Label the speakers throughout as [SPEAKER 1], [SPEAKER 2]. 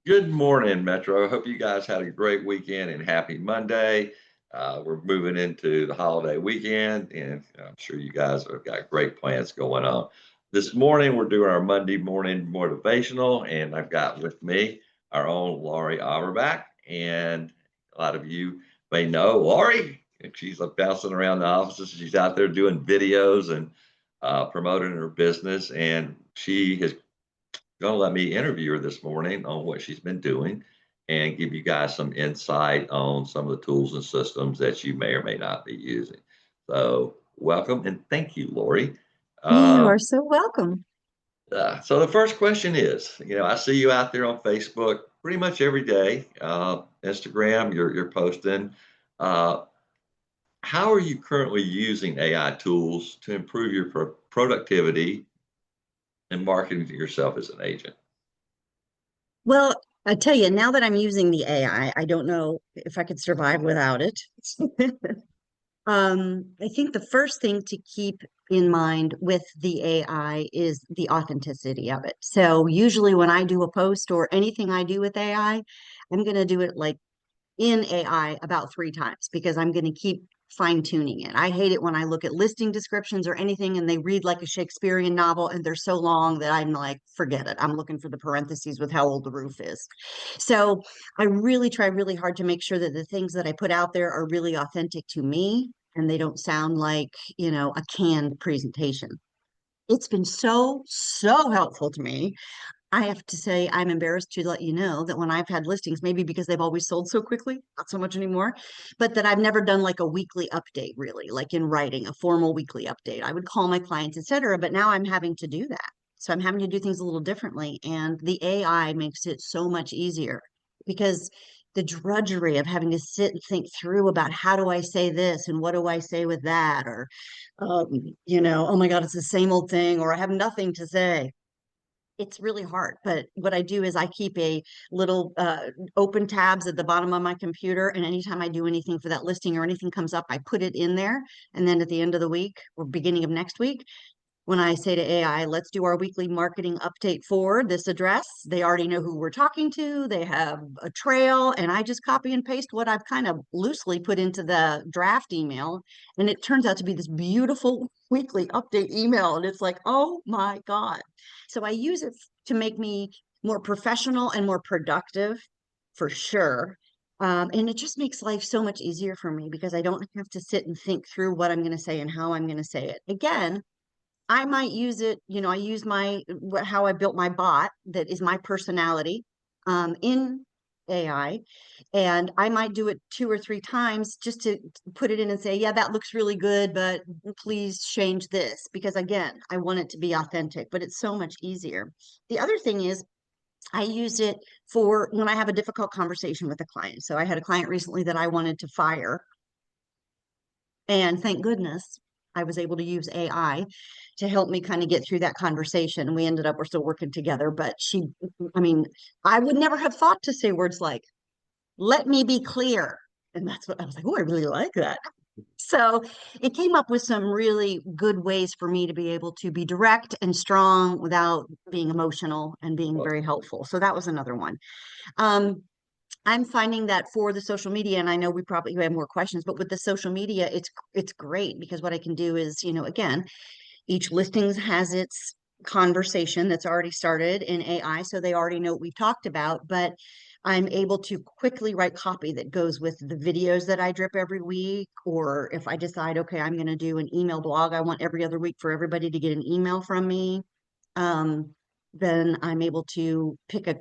[SPEAKER 1] Good morning, Metro. I hope you guys had a great weekend and happy Monday. We're moving into the holiday weekend, and I'm sure you guys have got great plans going on. This morning, we're doing our Monday morning motivational, and I've got with me our own Lari Averbeck. And a lot of you may know Lori. She's bouncing around the offices. She's out there doing videos and promoting her business, and she has going to let me interview her this morning on what she's been doing and give you guys some insight on some of the tools and systems that you may or may not be using. So, welcome and thank you, Lori.
[SPEAKER 2] You
[SPEAKER 1] Uh,
[SPEAKER 2] are so welcome.
[SPEAKER 1] so the first question is, I see you out there on Facebook pretty much every day. Instagram, you're posting. Uh, how are you currently using AI tools to improve your productivity and marketing to yourself as an agent?
[SPEAKER 2] Well, I tell you, now that I'm using the AI, I don't know if I could survive without it. I think the first thing to keep in mind with the AI is the authenticity of it. So usually when I do a post or anything I do with AI, I'm going to do it like in AI about 3 times because I'm going to keep fine tuning it. I hate it when I look at listing descriptions or anything and they read like a Shakespearean novel and they're so long that I'm like, forget it. I'm looking for the parentheses with how old the roof is. So I really try really hard to make sure that the things that I put out there are really authentic to me and they don't sound like, a canned presentation. It's been so helpful to me. I have to say, I'm embarrassed to let you know that when I've had listings, maybe because they've always sold so quickly, not so much anymore, but that I've never done like a weekly update, really, like in writing, a formal weekly update. I would call my clients, etc. But now I'm having to do that. So I'm having to do things a little differently. And the AI makes it so much easier because the drudgery of having to sit and think through about how do I say this and what do I say with that, or, oh my God, it's the same old thing, or I have nothing to say. It's really hard, but what I do is I keep a little open tabs at the bottom of my computer, and anytime I do anything for that listing or anything comes up, I put it in there. And then at the end of the week or beginning of next week, when I say to AI, let's do our weekly marketing update for this address, they already know who we're talking to. They have a trail, and I just copy and paste what I've kind of loosely put into the draft email. And it turns out to be this beautiful weekly update email. And it's like, oh my God. So I use it to make me more professional and more productive for sure. And it just makes life so much easier for me because I don't have to sit and think through what I'm going to say and how I'm going to say it. Again, I might use it, I use how I built my bot that is my personality in AI. And I might do it 2 or 3 times just to put it in and say, yeah, that looks really good, but please change this. Because again, I want it to be authentic, but it's so much easier. The other thing is, I use it for when I have a difficult conversation with a client. So I had a client recently that I wanted to fire. And thank goodness I was able to use AI to help me kind of get through that conversation. And we're still working together. But I mean, I would never have thought to say words like, let me be clear. And that's what I was like, oh, I really like that. So it came up with some really good ways for me to be able to be direct and strong without being emotional and being very helpful. So that was another one. Um, I'm finding that for the social media, and I know we probably have more questions, but with the social media, it's great because what I can do is, again, each listing has its conversation that's already started in AI, so they already know what we've talked about, but I'm able to quickly write copy that goes with the videos that I drip every week, or if I decide, okay, I'm going to do an email blog, I want every other week for everybody to get an email from me. Um, then I'm able to pick a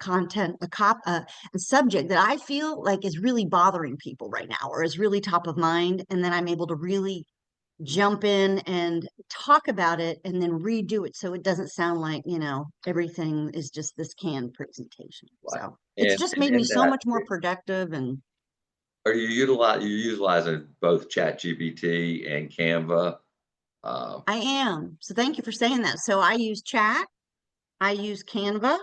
[SPEAKER 2] subject that I feel like is really bothering people right now or is really top of mind. And then I'm able to really jump in and talk about it and then redo it so it doesn't sound like, everything is just this canned presentation.
[SPEAKER 1] Right.
[SPEAKER 2] So it's
[SPEAKER 1] And
[SPEAKER 2] just
[SPEAKER 1] and
[SPEAKER 2] made me
[SPEAKER 1] in
[SPEAKER 2] so
[SPEAKER 1] that,
[SPEAKER 2] much more productive. And
[SPEAKER 1] are you utilizing both ChatGPT and Canva? Uh,
[SPEAKER 2] I am. So thank you for saying that. So I use chat, I use Canva,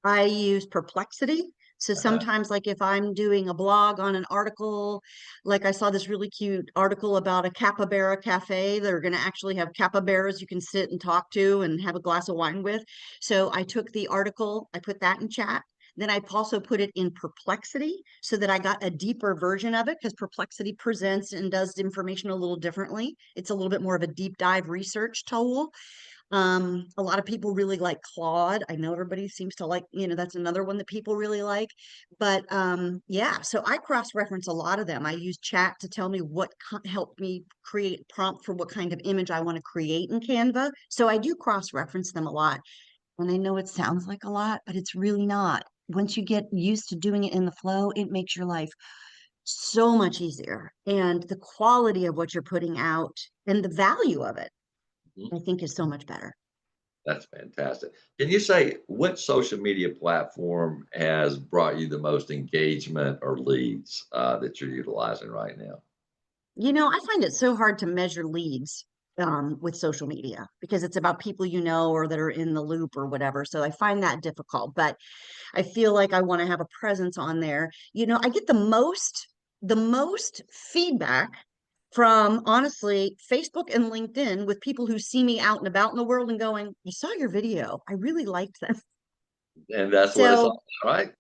[SPEAKER 2] I use Perplexity. So
[SPEAKER 1] uh,
[SPEAKER 2] sometimes, like if I'm doing a blog on an article, like I saw this really cute article about a capybara cafe. They're going to actually have capybaras you can sit and talk to and have a glass of wine with. So I took the article, I put that in chat. Then I also put it in Perplexity so that I got a deeper version of it because Perplexity presents and does information a little differently. It's a little bit more of a deep dive research tool. A lot of people really like Claude. I know everybody seems to like, that's another one that people really like. But yeah, so I cross-reference a lot of them. I use chat to tell me what help me create prompt for what kind of image I want to create in Canva. So I do cross-reference them a lot. And I know it sounds like a lot, but it's really not. Once you get used to doing it in the flow, it makes your life so much easier. And the quality of what you're putting out and the value of it,
[SPEAKER 1] Mhm.
[SPEAKER 2] I think, is so much better.
[SPEAKER 1] That's fantastic. Can you say what social media platform has brought you the most engagement or leads that you're utilizing right now?
[SPEAKER 2] I find it so hard to measure leads with social media because it's about people or that are in the loop or whatever. So I find that difficult, but I feel like I want to have a presence on there. I get the most feedback from honestly Facebook and LinkedIn with people who see me out and about in the world and going, I saw your video. I really liked that.
[SPEAKER 1] And that's what it's
[SPEAKER 2] So
[SPEAKER 1] all about, right?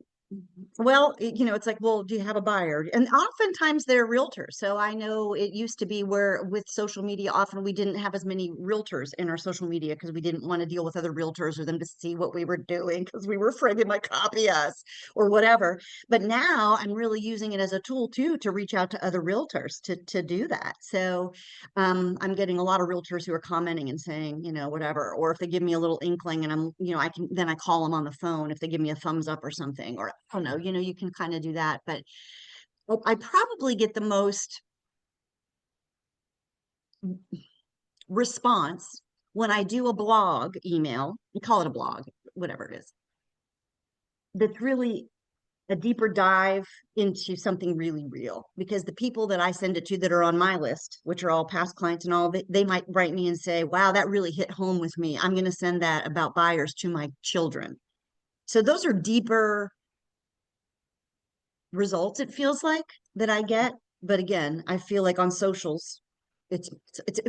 [SPEAKER 2] well, it's like, well, do you have a buyer? And oftentimes they're realtors. So I know it used to be where with social media, often we didn't have as many realtors in our social media because we didn't want to deal with other realtors or them to see what we were doing because we were afraid they might copy us or whatever. But now I'm really using it as a tool too to reach out to other realtors to do that. So I'm getting a lot of realtors who are commenting and saying, whatever, or if they give me a little inkling and I call them on the phone if they give me a thumbs up or something, or I don't know, you can kind of do that. But I probably get the most response when I do a blog email, we call it a blog, whatever it is, that's really a deeper dive into something really real because the people that I send it to that are on my list, which are all past clients and all, they might write me and say, wow, that really hit home with me. I'm going to send that about buyers to my children. So those are deeper results, it feels like, that I get. But again, I feel like on socials, it's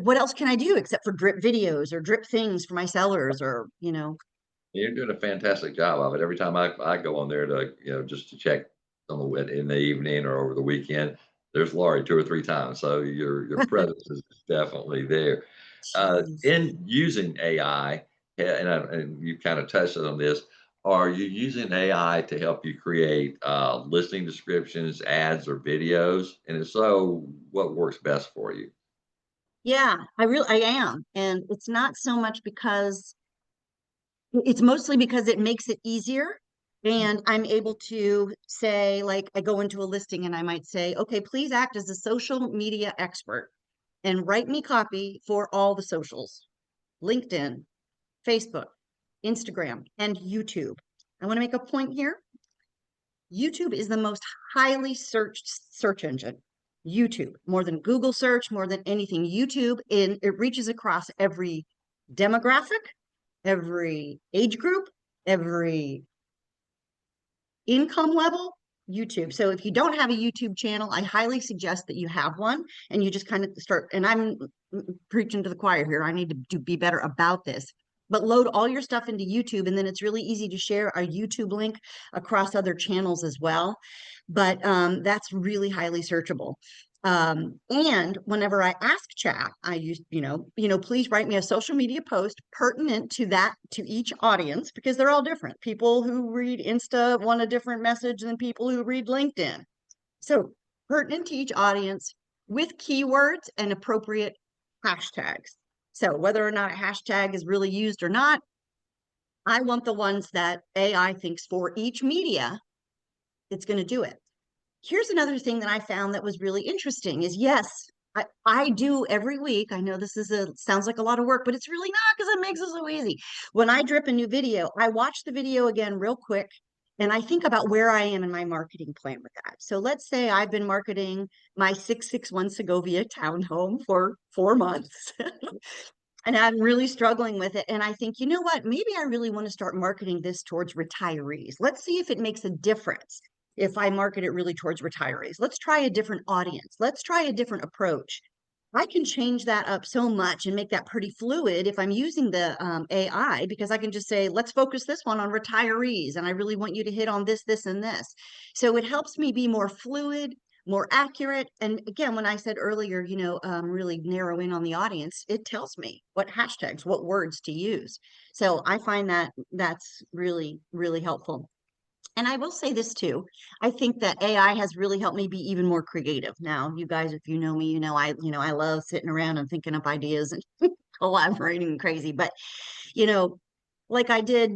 [SPEAKER 2] what else can I do except for drip videos or drip things for my sellers or.
[SPEAKER 1] You're doing a fantastic job of it. Every time I go on there to, just to check on in the evening or over the weekend, there's Laurie 2 or 3 times. So your presence is definitely there.
[SPEAKER 2] Jeez.
[SPEAKER 1] In using AI, and you kind of touched on this, are you using AI to help you create listing descriptions, ads, or videos? And if so, what works best for you?
[SPEAKER 2] Yeah, I am. And it's not so much because it's mostly because it makes it easier. And I'm able to say, like, I go into a listing and I might say, okay, please act as a social media expert and write me copy for all the socials, LinkedIn, Facebook, Instagram, and YouTube. I want to make a point here. YouTube is the most highly searched search engine. YouTube, more than Google search, more than anything. YouTube, it reaches across every demographic, every age group, every income level. YouTube. So if you don't have a YouTube channel, I highly suggest that you have one and you just kind of start. And I'm preaching to the choir here. I need to be better about this. But load all your stuff into YouTube, and then it's really easy to share a YouTube link across other channels as well. But that's really highly searchable. And whenever I ask chat, I use, please write me a social media post pertinent to each audience because they're all different. People who read Insta want a different message than people who read LinkedIn. So pertinent to each audience with keywords and appropriate hashtags. So whether or not a hashtag is really used or not, I want the ones that AI thinks for each media, it's going to do it. Here's another thing that I found that was really interesting is yes, I do every week. I know this sounds like a lot of work, but it's really not because it makes it so easy. When I drip a new video, I watch the video again real quick and I think about where I am in my marketing plan with that. So let's say I've been marketing my 661 Segovia townhome for 4 months. And I'm really struggling with it. And I think, you know what? Maybe I really want to start marketing this towards retirees. Let's see if it makes a difference if I market it really towards retirees. Let's try a different audience. Let's try a different approach. I can change that up so much and make that pretty fluid if I'm using the AI, because I can just say, let's focus this one on retirees. And I really want you to hit on this, this, and this. So it helps me be more fluid, more accurate. And again, when I said earlier, really narrow in on the audience, it tells me what hashtags, what words to use. So I find that that's really, really helpful. And I will say this too. I think that AI has really helped me be even more creative. Now, you guys, if you know me, I love sitting around and thinking up ideas and collaborating crazy. But, you know, like I did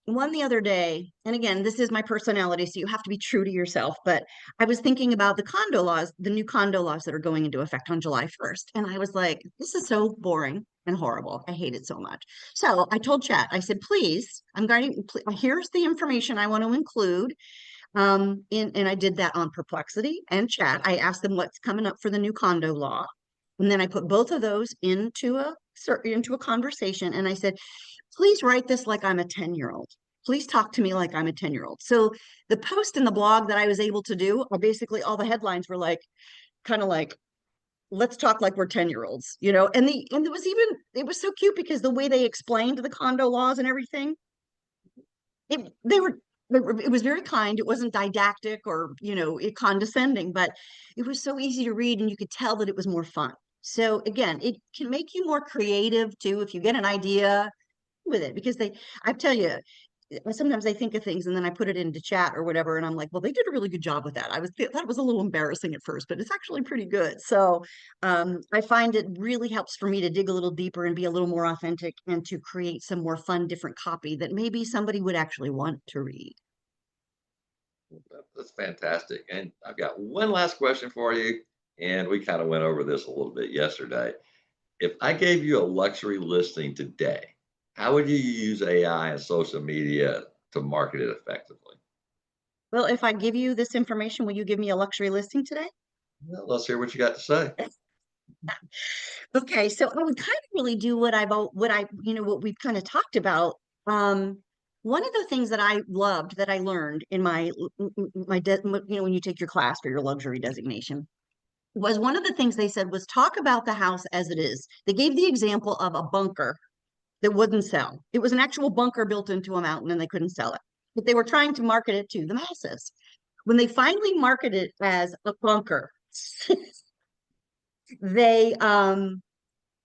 [SPEAKER 2] one the other day, and again, this is my personality, so you have to be true to yourself. But I was thinking about the condo laws, the new condo laws that are going into effect on July 1st. And I was like, this is so boring and horrible. I hate it so much. So I told Chat, I said, please, here's the information I want to include. And I did that on Perplexity and Chat. I asked them what's coming up for the new condo law. And then I put both of those into a conversation. And I said, please write this like I'm a 10-year-old. Please talk to me like I'm a 10-year-old. So the post in the blog that I was able to do, basically all the headlines were like, kind of like, let's talk like we're 10-year-olds, and it was so cute because the way they explained the condo laws and everything, it they were it was very kind. It wasn't didactic or, condescending, but it was so easy to read and you could tell that it was more fun. So again, it can make you more creative too if you get an idea with it, because I tell you, sometimes I think of things and then I put it into Chat or whatever, and I'm like, well, they did a really good job with that. That was a little embarrassing at first, but it's actually pretty good. So I find it really helps for me to dig a little deeper and be a little more authentic and to create some more fun, different copy that maybe somebody would actually want to read.
[SPEAKER 1] That's fantastic. And I've got one last question for you. And we kind of went over this a little bit yesterday. If I gave you a luxury listing today, how would you use AI and social media to market it effectively?
[SPEAKER 2] Well, if I give you this information, will you give me a luxury listing today?
[SPEAKER 1] Well, let's hear what you got to say.
[SPEAKER 2] Okay, so I would kind of really do what we've kind of talked about. Um, One of the things that I loved that I learned in when you take your class for your luxury designation, was one of the things they said was talk about the house as it is. They gave the example of a bunker that wouldn't sell. It was an actual bunker built into a mountain and they couldn't sell it, but they were trying to market it to the masses. When they finally marketed it as a bunker, they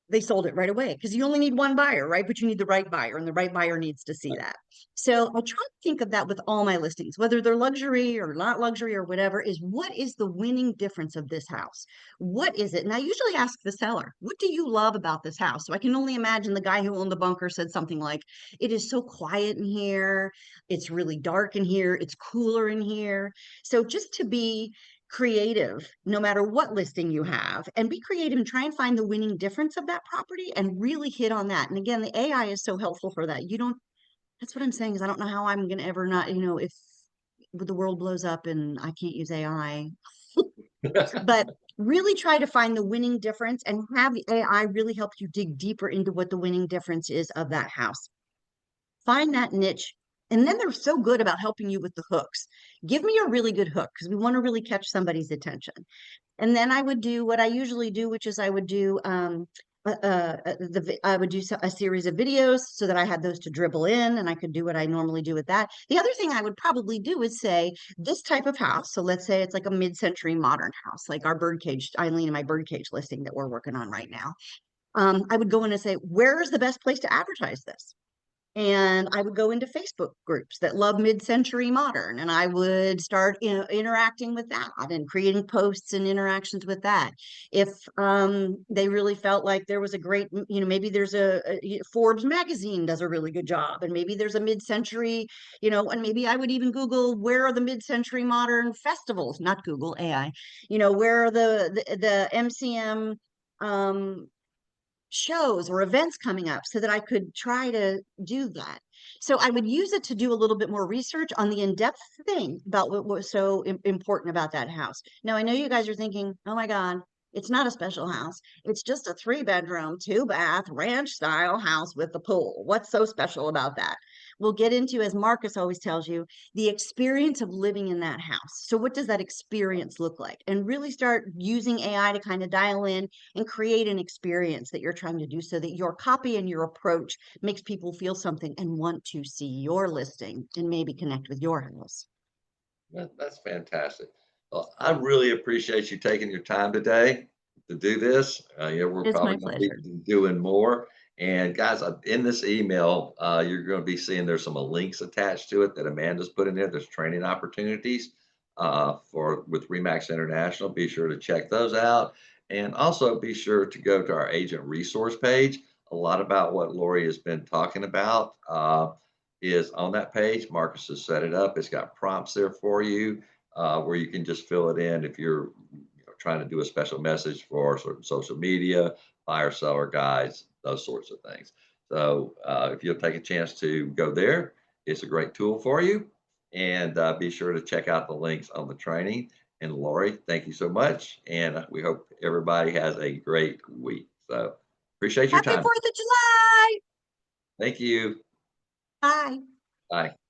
[SPEAKER 2] they sold it right away, because you only need one buyer, right? But you need the right buyer, and the right buyer needs to see that. So I try to think of that with all my listings, whether they're luxury or not luxury or whatever, is what is the winning difference of this house? What is it? And I usually ask the seller, what do you love about this house? So I can only imagine the guy who owned the bunker said something like, it is so quiet in here. It's really dark in here. It's cooler in here. So just to be creative no matter what listing you have, and be creative and try and find the winning difference of that property and really hit on that. And again, the AI is so helpful for that. You don't That's what I'm saying, is I don't know how I'm going to ever not, if the world blows up and I can't use AI, but really try to find the winning difference and have the AI really help you dig deeper into what the winning difference is of that house. Find that niche. And then they're so good about helping you with the hooks. Give me a really good hook, because we want to really catch somebody's attention. And then I would do what I usually do, which is I would do I would do a series of videos so that I had those to dribble in, and I could do what I normally do with that. The other thing I would probably do is say this type of house. So let's say it's like a mid-century modern house, like our birdcage, Eileen and my birdcage listing that we're working on right now. I would go in and say, where is the best place to advertise this? And I would go into Facebook groups that love mid-century modern, and I would start, interacting with that and creating posts and interactions with that. If they really felt like there was a great, maybe there's Forbes magazine does a really good job, and maybe there's a mid-century, and maybe I would even Google where are the mid-century modern festivals, not Google AI, where are the MCM shows or events coming up, so that I could try to do that. So I would use it to do a little bit more research on the in-depth thing about what was so important about that house. Now, I know you guys are thinking, oh my God, it's not a special house. It's just a 3-bedroom, 2-bath ranch style house with a pool. What's so special about that? we'll get into, as Marcus always tells you, the experience of living in that house. So what does that experience look like? And really start using AI to kind of dial in and create an experience that you're trying to do so that your copy and your approach makes people feel something and want to see your listing and maybe connect with your house.
[SPEAKER 1] That's fantastic. Well, I really appreciate you taking your time today to do this. Yeah, we're
[SPEAKER 2] It's my
[SPEAKER 1] probably going to be
[SPEAKER 2] pleasure.
[SPEAKER 1] doing more. And guys, in this email, you're going to be seeing there's some links attached to it that Amanda's put in there. There's training opportunities for with Remax International. Be sure to check those out, and also be sure to go to our agent resource page. A lot about what Lori has been talking about. Is on that page. Marcus has set it up. It's got prompts there for you where you can just fill it in if you're trying to do a special message for sort of social media, buyer seller guides, those sorts of things. So if you'll take a chance to go there, it's a great tool for you. And be sure to check out the links on the training. And Lori, thank you so much. And we hope everybody has a great week. So appreciate your
[SPEAKER 2] Happy
[SPEAKER 1] time.
[SPEAKER 2] 4th of July!
[SPEAKER 1] Thank you.
[SPEAKER 2] Bye.
[SPEAKER 1] Bye.